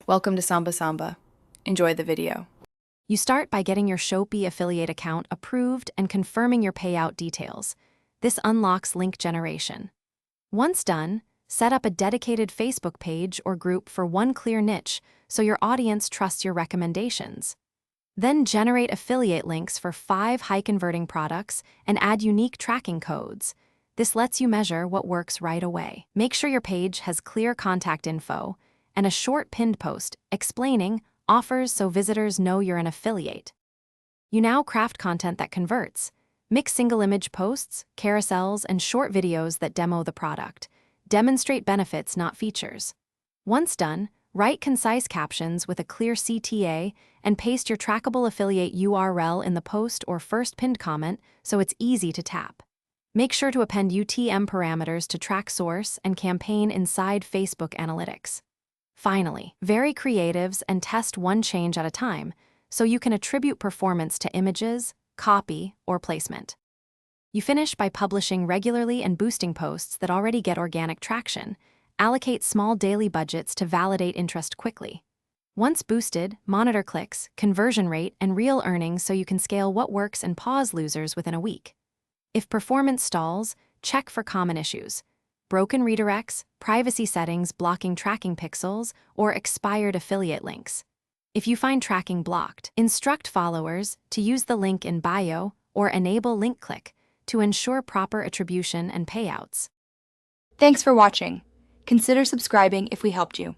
Welcome to Samba Samba. Enjoy the video. You start by getting your Shopee affiliate account approved and confirming your payout details. This unlocks link generation. Once done, set up a dedicated Facebook page or group for one clear niche so your audience trusts your recommendations. Then generate affiliate links for 5 high-converting products and add unique tracking codes. This lets you measure what works right away. Make sure your page has clear contact info and a short pinned post explaining offers so visitors know you're an affiliate. You now craft content that converts. Mix single-image posts, carousels, and short videos that demo the product. Demonstrate benefits, not features. Once done, write concise captions with a clear CTA and paste your trackable affiliate URL in the post or first pinned comment so it's easy to tap. Make sure to append UTM parameters to track source and campaign inside Facebook Analytics. Finally, vary creatives and test one change at a time so you can attribute performance to images, copy, or placement. You finish by publishing regularly and boosting posts that already get organic traction. Allocate small daily budgets to validate interest quickly. Once boosted, monitor clicks, conversion rate, and real earnings so you can scale what works and pause losers within a week. If performance stalls, check for common issues: broken redirects, privacy settings blocking tracking pixels, or expired affiliate links. If you find tracking blocked, instruct followers to use the link in bio or enable link click to ensure proper attribution and payouts. Thanks for watching. Consider subscribing if we helped you.